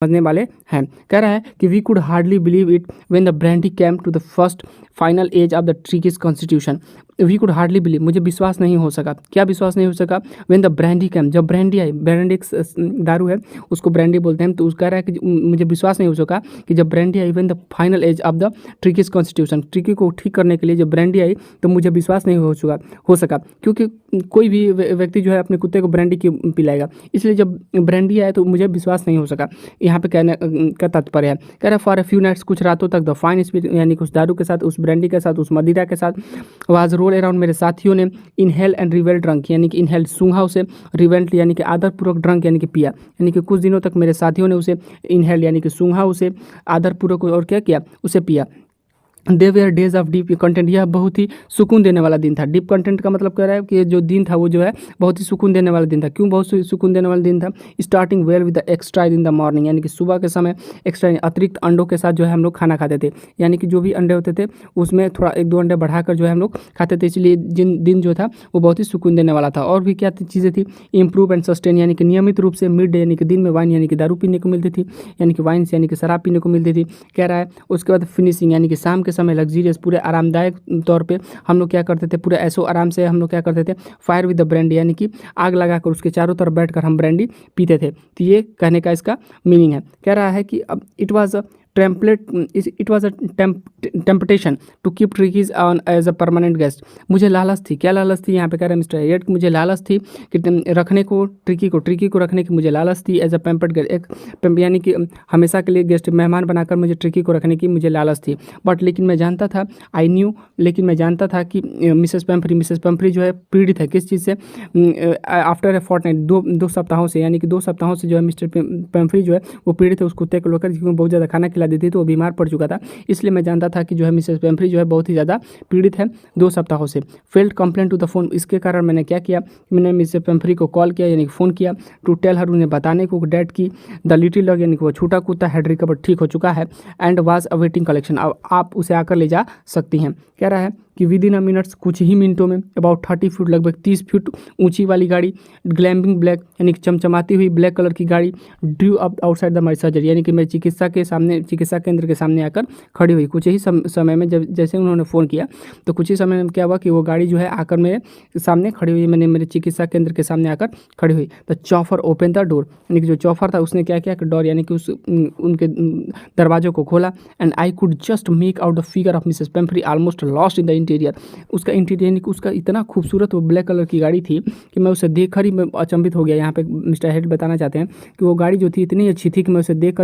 समझने वाले हैं। कह रहा है कि we could hardly believe it when the brandy came to the first final edge of the Tricki's constitution. We could hardly believe, मुझे विश्वास नहीं हो सका। क्या विश्वास नहीं हो सका? व्हेन द ब्रांडी कैम, जब ब्रांडी आई, ब्रांडी एक दारू है उसको ब्रांडी बोलते हैं, तो उस कह रहा है कि मुझे विश्वास नहीं हो सका कि जब ब्रांडी आई when the final edge of the Tricki's constitution, Tricki को ठीक करने के लिए जब ब्रांडी आई तो मुझे विश्वास नहीं हो सका क्योंकि कोई भी व्यक्ति जो है अपने कुत्ते को ब्रांडी क्यों पिलाएगा, इसलिए जब ब्रांडी आया तो मुझे विश्वास नहीं हो सका। यहाँ पे कहने का तात्पर्य है, कह रहा है फॉर ए फ्यू नाइट्स, कुछ रातों तक द फाइन स्पिरिट यानी कुछ दारू के साथ, उस ब्रांडी के साथ, उस मदिरा के साथ, वाज रोल अराउंड, मेरे साथियों ने इनहेल एंड रिवेल ड्रंक यानी कि इनहेल सूंघा उसे, रिवेंट यानी कि आदरपूर्वक, ड्रंक यानी कि पिया, यानी कि कुछ दिनों तक मेरे साथियों ने उसे इनहेल यानी कि सूंघा उसे, आदरपूर्वक और क्या किया, उसे पिया। There were days of deep content, यह बहुत ही सुकून देने वाला दिन था। डीप कंटेंट का मतलब कह रहा है कि जो दिन था वो जो है बहुत ही सुकून देने वाला दिन था। क्यों बहुत सुकून देने वाला दिन था? Starting well with the extra in the morning, यानी कि सुबह के समय एक्स्ट्रा अतिरिक्त अंडों के साथ जो है हम लोग खाना खाते थे, यानी कि जो भी अंडे होते थे उसमें थोड़ा 1-2 अंडे बढ़ाकर जो है हम लोग खाते थे, इसलिए दिन जो था वो बहुत ही सुकून देने वाला था। और भी क्या चीज़ें थी? इम्प्रूव एंड सस्टेन, यानी कि नियमित रूप से मिड डे यानी कि दिन में वाइन यानी कि दारू पीने को मिलती थी, यानी कि वाइन यानी कि शराब पीने को मिलती थी, कह रहा है। उसके बाद फिनिशिंग यानी कि शाम के समय लग्जीरियस, पूरे आरामदायक तौर पे हम लोग क्या करते थे, पूरे ऐसो आराम से हम लोग क्या करते थे, फायर विद द ब्रांडी, यानी कि आग लगाकर उसके चारों तरफ बैठकर हम ब्रांडी पीते थे। तो ये कहने का इसका मीनिंग है। कह रहा है कि अब it was a temptation to keep Tricki's on as a permanent guest, मुझे लालच थी। क्या लालच थी? यहाँ पे कह रहा है मिस्टर एरियट, मुझे लालच थी कि रखने को ट्रिकी को रखने की मुझे लालच थी, एज अ पैम्पर्ड गेस्ट, एक यानी कि हमेशा के लिए गेस्ट मेहमान बनाकर मुझे ट्रिकी को रखने की मुझे लालच थी। बट लेकिन मैं जानता था, आई न्यू, लेकिन मैं जानता था कि मिसेस पेम्फ्री जो है पीड़ित है किस चीज़ से? आफ्टर ए फोर्टनाइट, दो सप्ताहों से, यानी कि 2 सप्ताहों से जो है मिस्टर पेम्फ्री जो है वो पीड़ित है उस कुत्ते को लेकर, क्योंकि बहुत ज़्यादा खाना खिला देती थी, वो बीमार पड़ चुका था। इसलिए मैं जानता था कि जो है मिसेस पेम्फ्री जो है बहुत ही ज़्यादा पीड़ित है 2 सप्ताहों से। Filed complaint to the phone, इसके कारण मैंने क्या किया, मैंने मिसेस पेम्फ्री को कॉल किया यानी कि फ़ोन किया, टू टेल हर, उन्हें बताने को डैट की द लिटिल डॉग यानी कि वो छोटा कुत्ता हैड रिकवर, ठीक हो चुका है, एंड वाज अवेटिंग कलेक्शन, अब आप उसे आकर ले जा सकती हैं। कह रहा है कि विद इन अ मिनट्स, कुछ ही मिनटों में, अबाउट 30 फीट, लगभग 30 फीट ऊंची वाली गाड़ी, ग्लैम्बिंग ब्लैक यानी कि चमचमाती हुई ब्लैक कलर की गाड़ी, Drew up outside the my surgery, यानी कि मेरे चिकित्सा केंद्र के सामने आकर खड़ी हुई। कुछ ही समय में, जब जैसे उन्होंने फ़ोन किया तो कुछ ही समय में क्या हुआ कि वो गाड़ी जो है आकर मेरे सामने खड़ी हुई, मैंने मेरे चिकित्सा केंद्र के सामने आकर खड़ी हुई। द चॉफर ओपन द डोर, यानी कि जो चॉफर था उसने क्या किया कि डोर यानी कि उनके दरवाजों को खोला, and I could just make out the figure of Mrs Pumphrey almost lost in the interior, उसका इंटीरियर यानी कि उसका इतना खूबसूरत वो ब्लैक कलर की गाड़ी थी कि मैं उसे देखकर ही मैं अचंभित हो गया। यहाँ पे मिस्टर हेड बताना चाहते हैं कि वो गाड़ी जो थी इतनी अच्छी थी कि मैं उसे देख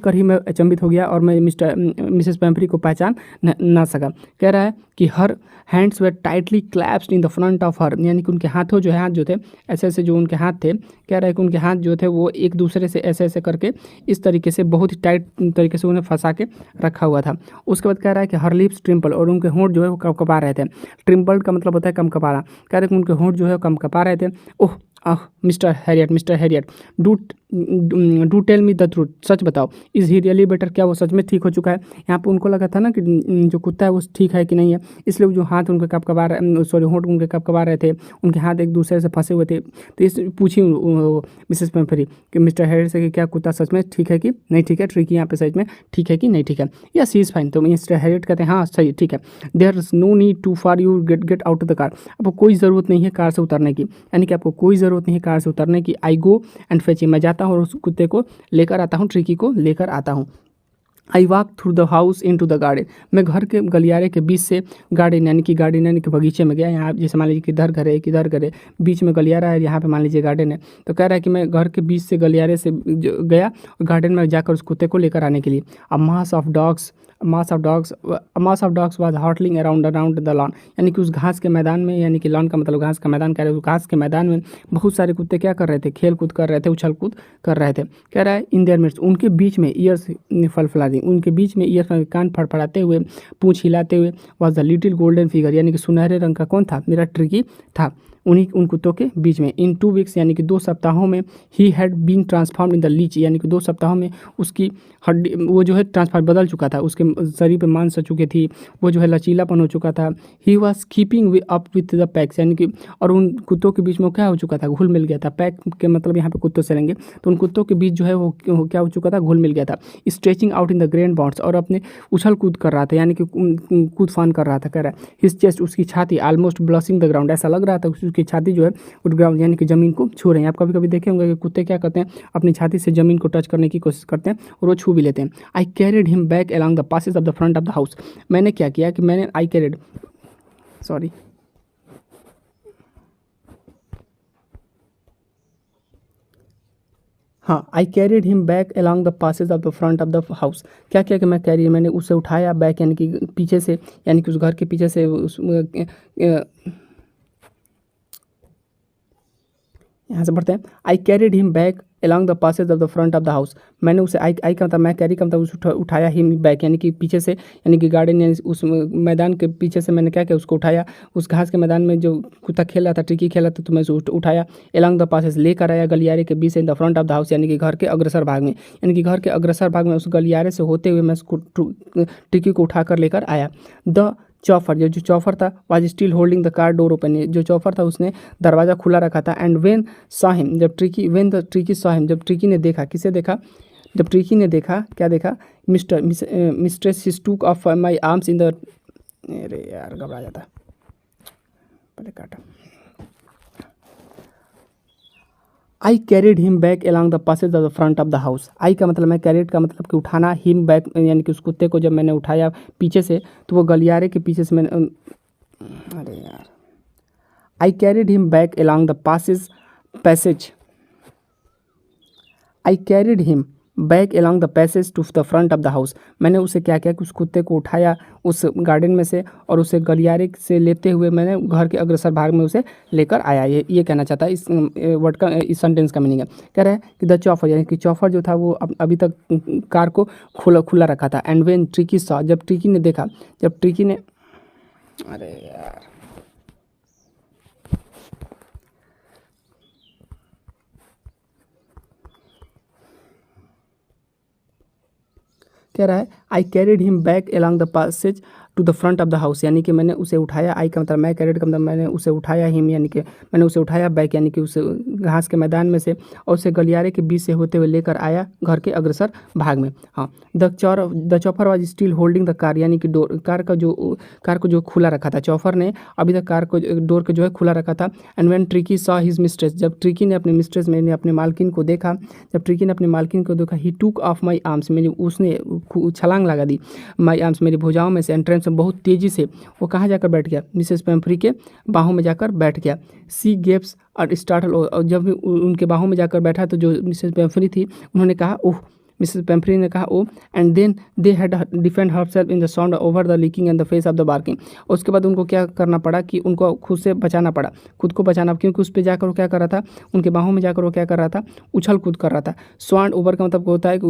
कर ही मैं अचंभित हो गया और मैं मिसेस पेम्फ्री को पहचान ना सका। कह रहा है कि her hands were tightly clasped in the front of her, यानी कि उनके हाथ जो थे ऐसे जो उनके हाथ थे, कह रहा है कि उनके हाथ जो थे वो एक दूसरे से ऐसे करके इस तरीके से बहुत ही टाइट तरीके से उन्हें फंसा के रखा हुआ था। उसके बाद कह रहा है कि हर लिप्स ट्रिम्पल, और उनके होंठ जो है वो कपकपा रहे थे। ट्रिम्पल्ड का मतलब होता है कपकपाना। कह रहे हैं कि उनके होंठ जो है कपकपा रहे थे। Oh Mr Herriot do tell me the truth, सच बताओ, इज़ ही रियली बेटर, क्या वो सच में ठीक हो चुका है? यहाँ पे उनको लगा था ना कि जो कुत्ता है वो ठीक है कि नहीं है, इसलिए वो जो हाथ उनके कपकपा होंठ उनके कपकपा रहे थे, उनके हाथ एक दूसरे से फंसे हुए थे। तो इस पूछी मिसेस पेम्फ्री कि मिस्टर हैरियट से कि क्या कुत्ता सच में ठीक है कि नहीं ठीक है, ट्रिकी यहाँ पे सच में ठीक है कि नहीं ठीक है, या सी इज़ फाइन। तो मिस्टर हैरियट कहते हैं हाँ सही ठीक है। There is no need to for you get out of the car, आपको कोई ज़रूरत नहीं है कार से उतरने की, यानी कि आपको कोई ज़रूरत नहीं है कार से उतरने की। आई गो एंड फेच, मैं जाता हूँ और उस कुत्ते को लेकर आता हूँ, ट्रिकी को लेकर आता हूँ। I walk through the house into the garden, मैं घर के गलियारे के बीच से गार्डन यानी कि बगीचे में गया। यहाँ जैसे मान लीजिए किधर घर है, बीच में गलियारा है, यहाँ पे मान लीजिए गार्डन है। तो कह रहा है कि मैं घर के बीच से गलियारे से गया और गार्डन में जाकर उस कुत्ते को लेकर आने के लिए। A mass of dogs was hurtling around the lawn, यानी कि उस घास के मैदान में, यानी कि लॉन का मतलब घास का मैदान कह रहे हैं, उस घास के मैदान में बहुत सारे कुत्ते क्या कर रहे थे, खेल कूद कर रहे थे, उछल कूद कर रहे थे। कह रहा है इन देयर मिड्स, उनके बीच में ईयर्स फड़फड़ा दी, उनके बीच में ईयर्स में कान फड़फड़ाते हुए, पूंछ हिलाते हुए, was the little golden figure, यानी कि सुनहरे रंग का कौन था? मेरा ट्रिकी था। उन्हीं उन कुत्तों के बीच में। इन 2 वीक्स यानी कि 2 सप्ताहों में ही had been transform in the leech, यानी कि 2 सप्ताहों में उसकी हड्डी वो जो है ट्रांसफॉर्म बदल चुका था, उसके शरीर पे मांस आ चुकी थी, वो जो है लचीलापन हो चुका था। He was keeping up with the PACS, यानी कि और उन कुत्तों के बीच में क्या हो चुका था, घुल मिल गया था। पैक के मतलब यहाँ पे कुत्तों से लेंगे तो उन कुत्तों के बीच जो है वो क्या हो चुका था, घुल मिल गया था। Stretching out in the grand bounds, और अपने उछल कूद कर रहा था, यानी कि कूद फान कर रहा था। कह रहा है हिज चेस्ट, उसकी छाती ऑलमोस्ट ब्लशिंग द ग्राउंड, ऐसा लग रहा था उसकी छाती जो है उस ग्राउंड यानी कि ज़मीन को छू रहे हैं। आप कभी कभी देखे होंगे कि कुत्ते क्या करते हैं, अपनी छाती से ज़मीन को टच करने की कोशिश करते हैं और वो छू भी लेते हैं। I carried him back along the passage of the front of the house, मैंने क्या किया कि मैंने आई कैरिड सॉरी हाँ, I carried him back along the passage of the front of the house. क्या किया कि मैंने उसे उठाया बैक, यानी कि पीछे से, यानी कि उस घर के पीछे से यहाँ से पढ़ते हैं। I carried him back along the passage of the front of the house, मैंने उसे आई का मतलब मैं कैरी का मतलब उसे उठाया हिम बैक, यानी कि पीछे से, यानी कि गार्डन यानी उस मैदान के पीछे से मैंने क्या किया, उसको उठाया। उस घास के मैदान में जो कुत्ता खेल रहा था, टिकी खेल रहा था, तो मैं उसे उठाया। अलॉन्ग द पासेज, लेकर आया गलियारे के बीच in the front of the house, यानी कि घर के अग्रसर भाग में, यानी कि घर के अग्रसर भाग में उस गलियारे से होते हुए मैं उसको टिकी को उठाकर लेकर आया। द चौफर, जो चौफर था, was still holding the car door open, जो चौफर था उसने दरवाज़ा खुला रखा था। एंड वेन सॉ हिम, जब ट्रिकी सॉ हिम, जब ट्रिकी ने देखा, किसे देखा, जब ट्रिकी ने देखा, क्या देखा, mistress his took off my arms in the, अरे यार घबरा जाता, पहले काटा। I carried him back along the passage of the front of the house. I का मतलब, मैं कैरिड का मतलब कि उठाना, हिम बैक यानी कि उस कुत्ते को जब मैंने उठाया पीछे से, तो वो गलियारे के पीछे से मैंने, अरे यार, I carried him back along the passage, I carried him back along the passage to the front of the house, मैंने उसे क्या किया कि उस कुत्ते को उठाया उस गार्डन में से और उसे गलियारे से लेते हुए मैंने घर के अग्रसर भाग में उसे लेकर आया। ये कहना चाहता है, इस वर्ड का, इस सेंटेंस का मीनिंग है। कह रहा है कि द चौफर, यानी कि चौफर जो था वो अभी तक कार को खुला रखा था। एंड वेन ट्रिकी सॉ, जब ट्रिकी ने देखा, जब ट्रिकी ने, अरे यार, कह रहा है I carried him back along the passage to the front of the house, यानी कि मैंने उसे उठाया। आई का मतलब मैं कैरिड का मतलब मैंने उसे उठाया, हिम यानी कि मैंने उसे उठाया, बैक यानी कि उसे घास के मैदान में से और उसे गलियारे के बीच से होते हुए लेकर आया घर के अग्रसर भाग में। हाँ, the chauffeur was still holding the car, यानी कि डोर, कार को जो खुला रखा था, चौफर ने अभी तक कार को डोर को जो है खुला रखा था। And when tricky saw his mistress, जब ट्रिकी ने अपनी मिस्ट्रेस में अपने मालकिन को देखा, जब ट्रिकी ने अपनी मालकिन को देखा, ही टूक ऑफ माई आर्म्स, मेरी उसने छलांग लगा दी, माई आर्म्स मेरी भुजाओं में से, एंट्रेंस में बहुत तेज़ी से वो कहाँ जाकर बैठ गया, मिसेस पेम्फ्री के बाहों में जाकर बैठ गया। सी गेप्स और स्टार्टल, और जब उनके बाहों में जाकर बैठा तो जो मिसेस पेम्फ्री थी उन्होंने कहा ओह, मिसेस पेम्फ्री ने कहा oh. And then they had defend herself in the sound over the leaking and the face of the barking, और उसके बाद उनको क्या करना पड़ा कि उनको खुद से बचाना पड़ा, खुद को बचाना, क्योंकि उस पर जाकर वो क्या कर रहा था, उनके बाहों में जाकर वो क्या कर रहा था, उछल कूद कर रहा था। स्वांड ओवर का मतलब होता है कि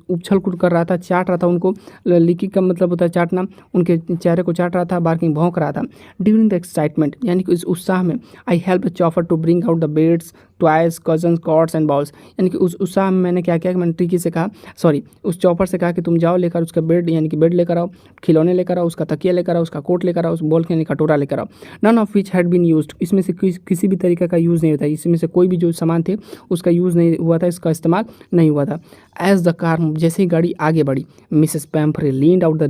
उछल कूद कर रहा था, चाट रहा था उनको, लीकिंग का मतलब होता है चाटना, उनके चेहरे को चाट रहा था, बार्किंग भौंक रहा था। ड्यूरिंग द एक्साइटमेंट, यानी कि इस उत्साह में, I help chauffeur to bring out the beds toys cushions coats and bowls, यानी कि उस उत्साह में मैंने क्या किया कि मैंने ट्रिकी से कहा, सॉरी उस चॉपर से कहा कि तुम जाओ लेकर उसका बेड यानी कि बेड लेकर आओ, खिलौने लेकर आओ, उसका तकिया लेकर आओ, उसका कोट लेकर आओ, उस बॉल यानी कटोरा लेकर आओ। None of which had been used, इसमें से किसी भी तरीके का यूज़ नहीं होता, इसमें से कोई भी जो सामान थे उसका यूज़ नहीं हुआ था, इसका इस्तेमाल नहीं हुआ था। एज द कार, जैसे ही गाड़ी आगे बढ़ी, Mrs Pumphrey leaned out of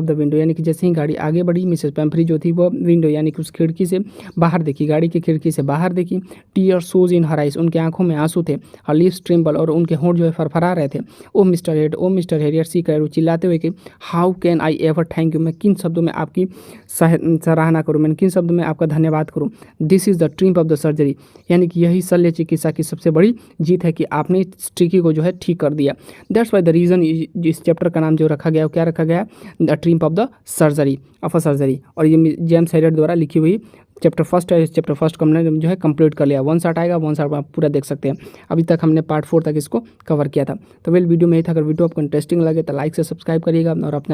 the window, यानी कि जैसे ही गाड़ी आगे बढ़ी, मिसेस पेम्फ्री जो थी वो विंडो यानी कि उस खिड़की से बाहर देखी, गाड़ी की खिड़की से बाहर देखी। टीयर सोज इन हर आइज, उनके आंखों में आंसू थे। हर लिप्स ट्रिम्बल, और उनके होंठ जो है फरफरा रहे थे। ओ मिस्टर हेरियर सी कर चिल्लाते हुए कि how can I ever thank you, मैं किन शब्दों में आपकी सराहना करूँ, मैं किन शब्दों में आपका धन्यवाद करूँ। This is the triumph of the surgery, यानी कि यही शल्य चिकित्सा की सबसे बड़ी जीत है कि आपने ट्रिकी को जो है ठीक कर दिया। दैट्स वाई द रीज़न, इस चैप्टर का नाम जो रखा गया, क्या रखा गया, the triumph of the surgery of a surgery, और ये जेम्स हेरियर द्वारा लिखी हुई चैप्टर फर्स्ट है। इस चैप्टर फर्स्ट को हमने जो है कंप्लीट कर लिया। 1 शॉट आएगा, 1 शॉट आप पूरा देख सकते हैं। अभी तक हमने पार्ट 4 तक इसको कवर किया था। तो वेल वीडियो में ही था। अगर वीडियो आपको इंटरेस्टिंग लगे तो लाइक से सब्सक्राइब करिएगा और अपना